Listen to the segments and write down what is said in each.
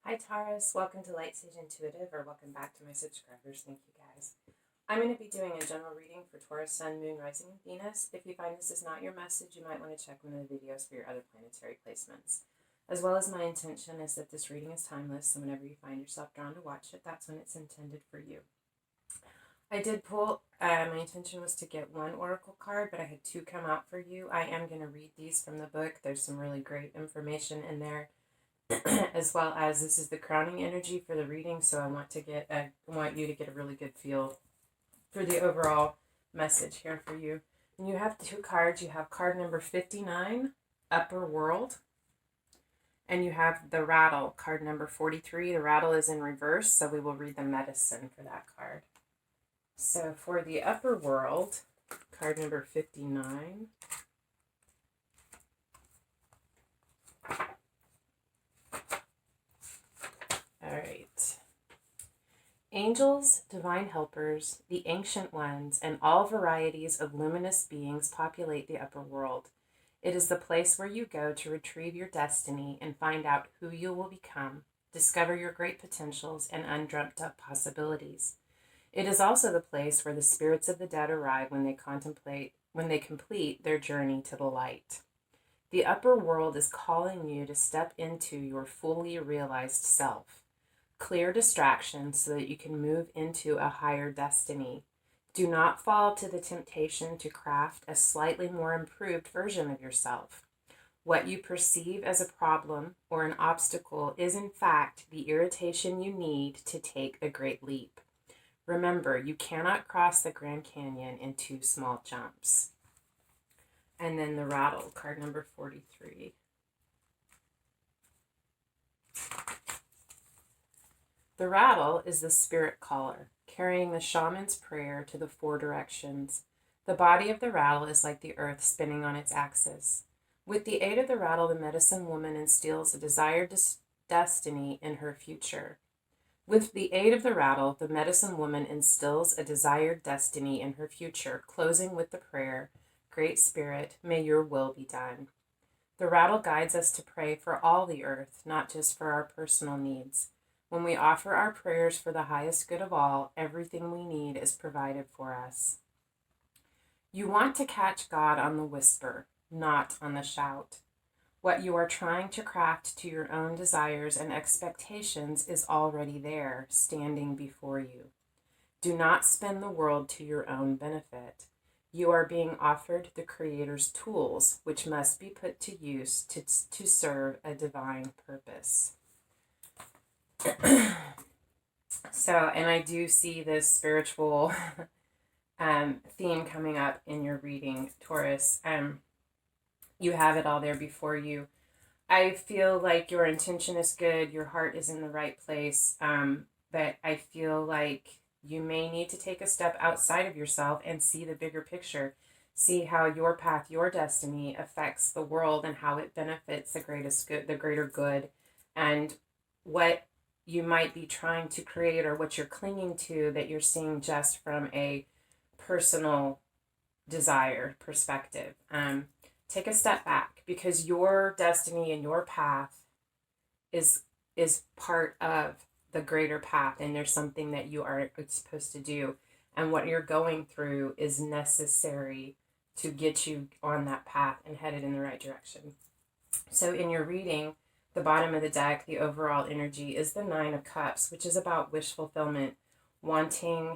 Hi Taurus, welcome to Lightsageintuitive, or welcome back to my subscribers. Thank you guys. I'm going to be doing a general reading for Taurus, Sun, Moon, Rising, and Venus. If you find this is not your message, you might want to check one of the videos for your other planetary placements. As well as my intention is that this reading is timeless, so whenever you find yourself drawn to watch it, that's when it's intended for you. I did pull, my intention was to get one oracle card, but I had two come out for you. I am going to read these from the book. There's some really great information in there. As well as this is the crowning energy for the reading, so I want you to get a really good feel for the overall message here for you. And you have two cards. You have card number 59, Upper World, and you have the Rattle, card number 43. The Rattle is in reverse, so we will read the medicine for that card. So for the Upper World, card number 59. All right. Angels, divine helpers, the ancient ones, and all varieties of luminous beings populate the upper world. It is the place where you go to retrieve your destiny and find out who you will become, discover your great potentials and undreamt up possibilities. It is also the place where the spirits of the dead arrive when they complete their journey to the light. The upper world is calling you to step into your fully realized self. Clear distractions so that you can move into a higher destiny. Do not fall to the temptation to craft a slightly more improved version of yourself. What you perceive as a problem or an obstacle is in fact the irritation you need to take the great leap. Remember, you cannot cross the Grand Canyon in two small jumps. And then the Rattle, card number 43. The rattle is the spirit caller, carrying the shaman's prayer to the four directions. The body of the rattle is like the earth spinning on its axis. With the aid of the rattle, the medicine woman instills a desired destiny in her future. With the aid of the rattle, the medicine woman instills a desired destiny in her future, closing with the prayer, Great Spirit, may your will be done. The rattle guides us to pray for all the earth, not just for our personal needs. When we offer our prayers for the highest good of all, everything we need is provided for us. You want to catch God on the whisper, not on the shout. What you are trying to craft to your own desires and expectations is already there, standing before you. Do not spin the world to your own benefit. You are being offered the Creator's tools, which must be put to use to serve a divine purpose. So, and I do see this spiritual theme coming up in your reading, Taurus. You have it all there before you. I feel like your intention is good, your heart is in the right place, but I feel like you may need to take a step outside of yourself and see the bigger picture. See how your path, your destiny affects the world and how it benefits the greater good, and what you might be trying to create or what you're clinging to that you're seeing just from a personal desire perspective. Take a step back, because your destiny and your path is part of the greater path, and there's something that you are supposed to do, and what you're going through is necessary to get you on that path and headed in the right direction. So in your reading, the bottom of the deck, the overall energy is the Nine of Cups, which is about wish fulfillment, wanting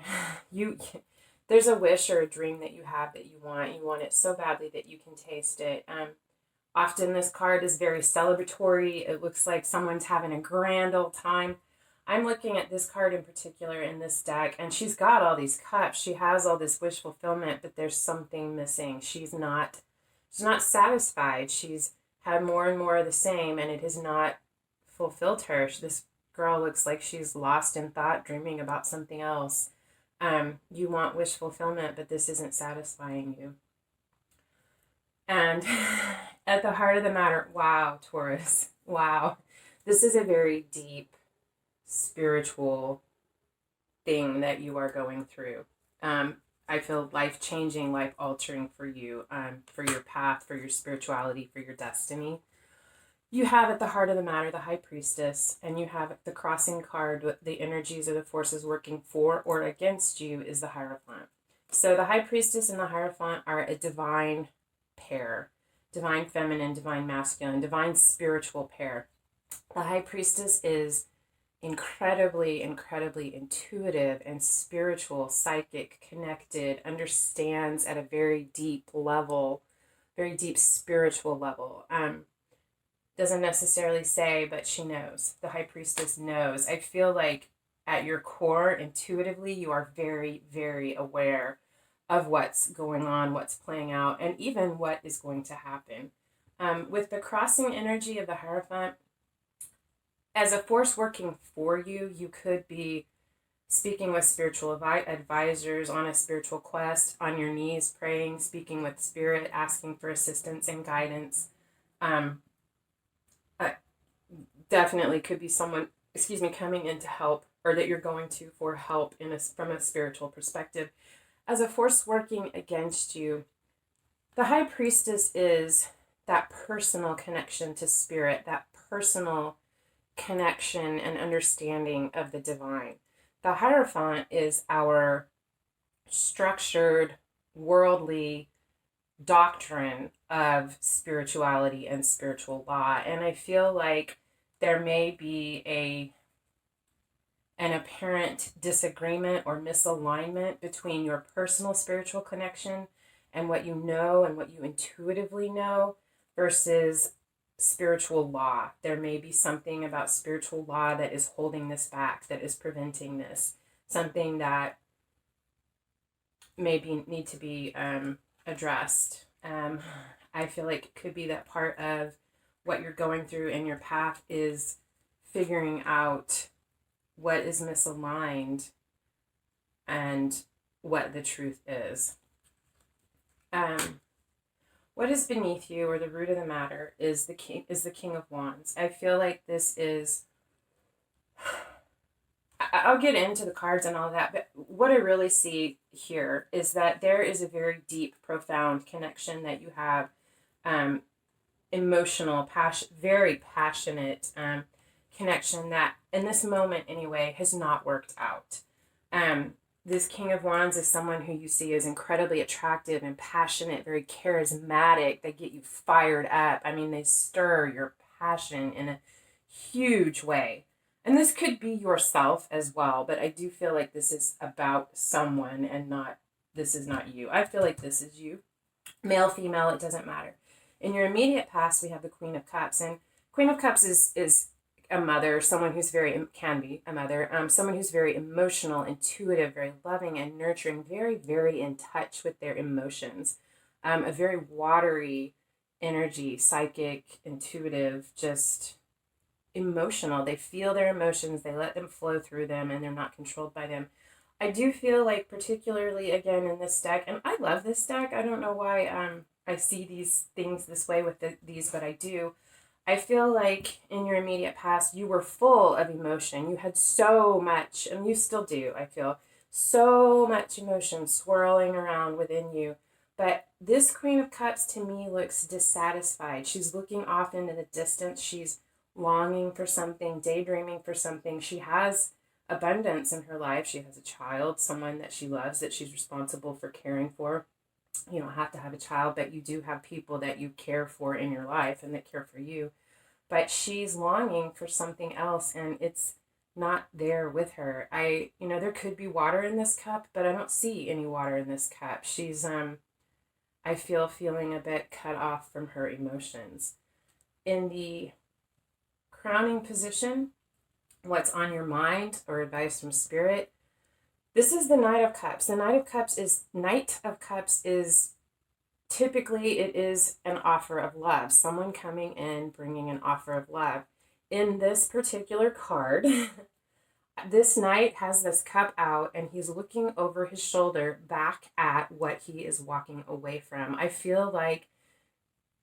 you. There's a wish or a dream that you have that you want it so badly that you can taste it. Often this card is very celebratory. It looks like someone's having a grand old time. I'm looking at this card in particular in this deck, and she's got all these cups. She has all this wish fulfillment, but there's something missing. She's not satisfied. She's had more and more of the same, and it has not fulfilled her. This girl looks like she's lost in thought, dreaming about something else. You want wish fulfillment, but this isn't satisfying you. And at the heart of the matter, wow, Taurus, wow. This is a very deep spiritual thing that you are going through. I feel life-changing, life-altering for you, for your path, for your spirituality, for your destiny. you have at the heart of the matter the High Priestess, and you have the crossing card with the energies or the forces working for or against you is the Hierophant. So the High Priestess and the Hierophant are a divine pair, divine feminine, divine masculine, divine spiritual pair. The High Priestess is incredibly, incredibly intuitive and spiritual, psychic, connected, understands at a very deep level, very deep spiritual level. Doesn't necessarily say, but she knows. The High Priestess knows. I feel like at your core, intuitively, you are very, very aware of what's going on, what's playing out, and even what is going to happen. With the crossing energy of the Hierophant, as a force working for you, you could be speaking with spiritual advisors on a spiritual quest, on your knees, praying, speaking with spirit, asking for assistance and guidance. Definitely could be someone, coming in to help, or that you're going to for help from a spiritual perspective. As a force working against you, the High Priestess is that personal connection to spirit, that personal connection and understanding of the divine. The Hierophant is our structured, worldly doctrine of spirituality and spiritual law. And I feel like there may be an apparent disagreement or misalignment between your personal spiritual connection and what you know and what you intuitively know versus spiritual law. There may be something about spiritual law that is holding this back, that is preventing this, something that maybe need to be addressed. I feel like it could be that part of what you're going through in your path is figuring out what is misaligned and what the truth is. What is beneath you, or the root of the matter, is the King of Wands. I feel like this is, I'll get into the cards and all that, but what I really see here is that there is a very deep, profound connection that you have, emotional, very passionate connection that, in this moment anyway, has not worked out. This King of Wands is someone who you see as incredibly attractive and passionate, very charismatic. They get you fired up. I mean, they stir your passion in a huge way. And this could be yourself as well, but I do feel like this is about someone and this is not you. I feel like this is you. Male, female, it doesn't matter. In your immediate past, we have the Queen of Cups. And Queen of Cups is a mother, someone who's can be a mother, someone who's very emotional, intuitive, very loving and nurturing, very, very in touch with their emotions. A very watery energy, psychic, intuitive, just emotional. They feel their emotions, they let them flow through them, and they're not controlled by them. I do feel like, particularly again in this deck, and I love this deck. I don't know why I see these things this way with these, but I do. I feel like in your immediate past, you were full of emotion. You had so much, and you still do, I feel, so much emotion swirling around within you. But this Queen of Cups to me looks dissatisfied. She's looking off into the distance. She's longing for something, daydreaming for something. She has abundance in her life. She has a child, someone that she loves, that she's responsible for caring for. You don't have to have a child, but you do have people that you care for in your life and that care for you. But she's longing for something else, and it's not there with her. There could be water in this cup, but I don't see any water in this cup. She's, I feel feeling a bit cut off from her emotions. In the crowning position, what's on your mind or advice from spirit, this is the Knight of Cups. The Knight of Cups is typically, it is an offer of love. Someone coming in, bringing an offer of love. In this particular card, this knight has this cup out, and he's looking over his shoulder back at what he is walking away from. I feel like,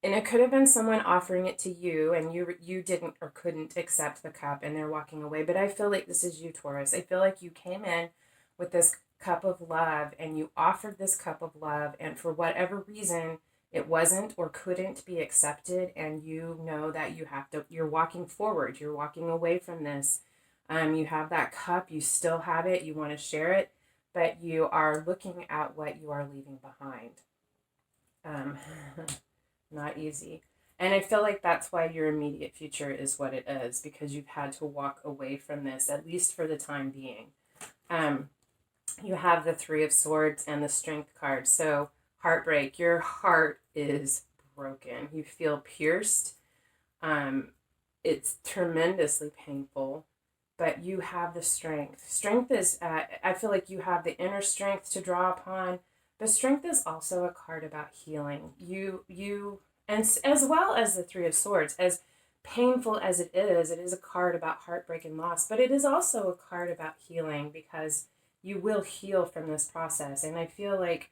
and it could have been someone offering it to you, and you didn't or couldn't accept the cup, and they're walking away. But I feel like this is you, Taurus. I feel like you came in with this cup of love, and you offered this cup of love, and for whatever reason, it wasn't or couldn't be accepted, and you know that you're walking forward, you're walking away from this. You have that cup, you still have it, you want to share it, but you are looking at what you are leaving behind. Um, Not easy. And I feel like that's why your immediate future is what it is, because you've had to walk away from this, at least for the time being. Um, you have the Three of Swords and the Strength card. So, heartbreak. Your heart is broken. You feel pierced. Um, it's tremendously painful, but you have the strength. Strength is, I feel like you have the inner strength to draw upon, but strength is also a card about healing. And as well as the Three of Swords, as painful as it is a card about heartbreak and loss, but it is also a card about healing, because you will heal from this process. And I feel like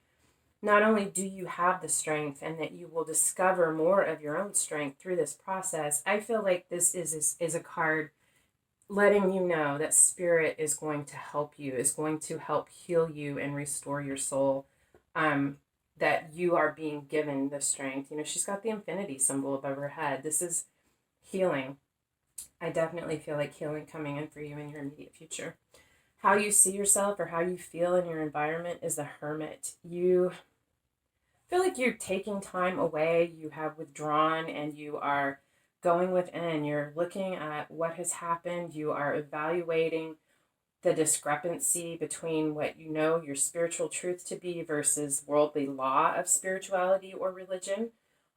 not only do you have the strength and that you will discover more of your own strength through this process, I feel like this is a card letting you know that spirit is going to help you, is going to help heal you and restore your soul. That you are being given the strength. You know, she's got the infinity symbol above her head. This is healing. I definitely feel like healing coming in for you in your immediate future. How you see yourself or how you feel in your environment is the Hermit. You feel like you're taking time away, you have withdrawn, and you are going within. You're looking at what has happened, you are evaluating the discrepancy between what you know your spiritual truth to be versus worldly law of spirituality or religion,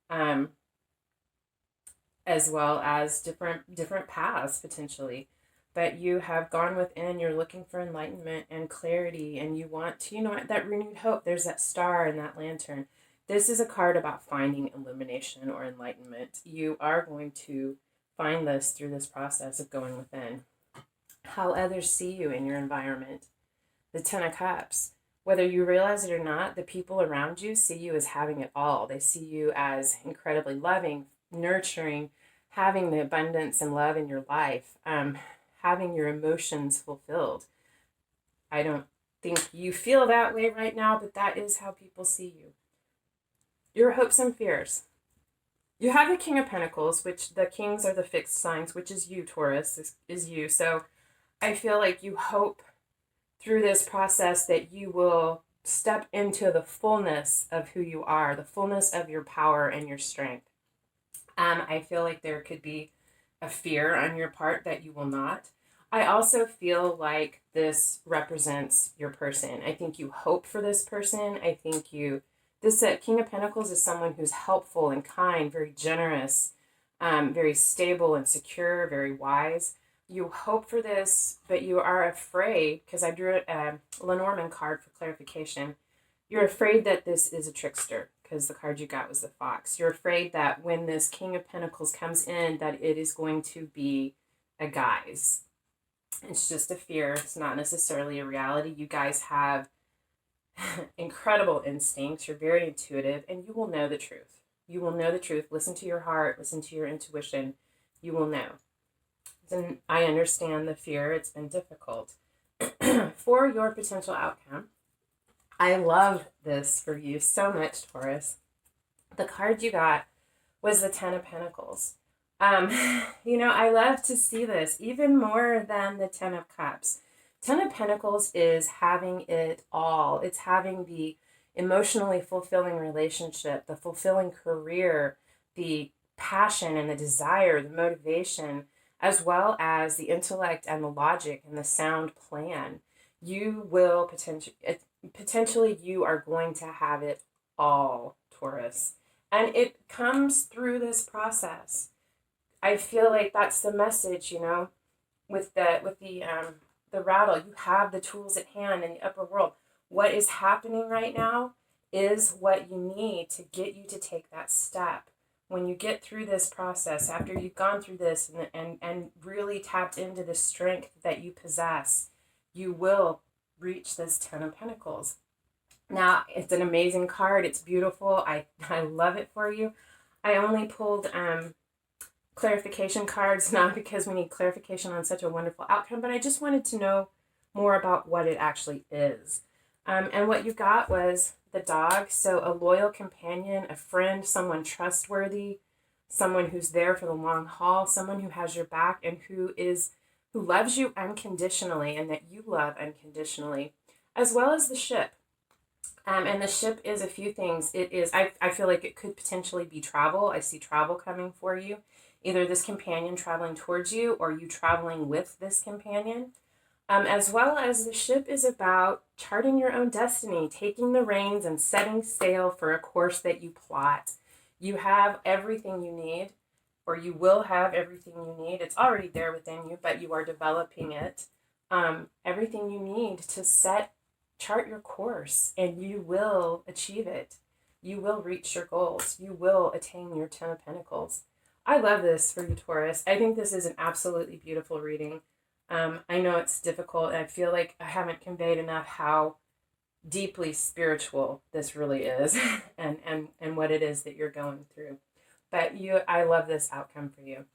um, as well as different paths potentially. But you have gone within, you're looking for enlightenment and clarity, and you want to, that renewed hope. There's that star and that lantern. This is a card about finding illumination or enlightenment. You are going to find this through this process of going within. How others see you in your environment. The Ten of Cups. Whether you realize it or not, the people around you see you as having it all. They see you as incredibly loving, nurturing, having the abundance and love in your life, having your emotions fulfilled. I don't think you feel that way right now, but that is how people see you. Your hopes and fears. You have the King of Pentacles, which the kings are the fixed signs, which is you, Taurus, is you. So I feel like you hope through this process that you will step into the fullness of who you are, the fullness of your power and your strength. I feel like there could be a fear on your part that you will not. I also feel like this represents your person. I think you hope for this person. I think this King of Pentacles is someone who's helpful and kind, very generous, very stable and secure, very wise. You hope for this, but you are afraid, because I drew a Lenormand card for clarification. You're afraid that this is a trickster, because the card you got was the Fox. You're afraid that when this King of Pentacles comes in, that it is going to be a guise. It's just a fear. It's not necessarily a reality. You guys have incredible instincts. You're very intuitive, and you will know the truth. You will know the truth. Listen to your heart. Listen to your intuition. You will know. And I understand the fear. It's been difficult. For your potential outcome, I love this for you so much, Taurus. The card you got was the Ten of Pentacles. I love to see this even more than the Ten of Cups. Ten of Pentacles is having it all. It's having the emotionally fulfilling relationship, the fulfilling career, the passion and the desire, the motivation, as well as the intellect and the logic and the sound plan. You will potentially you are going to have it all, Taurus. And it comes through this process. I feel like that's the message, with the rattle. You have the tools at hand in the upper world. What is happening right now is what you need to get you to take that step. When you get through this process, after you've gone through this and really tapped into the strength that you possess, you will reach this Ten of Pentacles. Now, it's an amazing card. It's beautiful. I love it for you. I only pulled clarification cards, not because we need clarification on such a wonderful outcome, but I just wanted to know more about what it actually is. And what you got was the dog. So a loyal companion, a friend, someone trustworthy, someone who's there for the long haul, someone who has your back and who loves you unconditionally and that you love unconditionally, as well as the ship. And the ship is a few things. It is, I feel like it could potentially be travel. I see travel coming for you. Either this companion traveling towards you or you traveling with this companion. As well as the ship is about charting your own destiny, taking the reins and setting sail for a course that you plot. You have everything you need, or you will have everything you need. It's already there within you, but you are developing it. Everything you need to chart your course, and you will achieve it. You will reach your goals. You will attain your 10 of Pentacles. I love this for you, Taurus. I think this is an absolutely beautiful reading. I know it's difficult, and I feel like I haven't conveyed enough how deeply spiritual this really is and what it is that you're going through. But I love this outcome for you.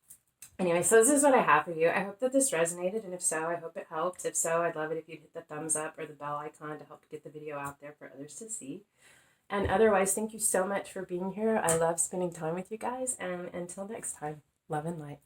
Anyway, so this is what I have for you. I hope that this resonated, and if so, I hope it helped. If so, I'd love it if you'd hit the thumbs up or the bell icon to help get the video out there for others to see. And otherwise, thank you so much for being here. I love spending time with you guys, and until next time, love and light.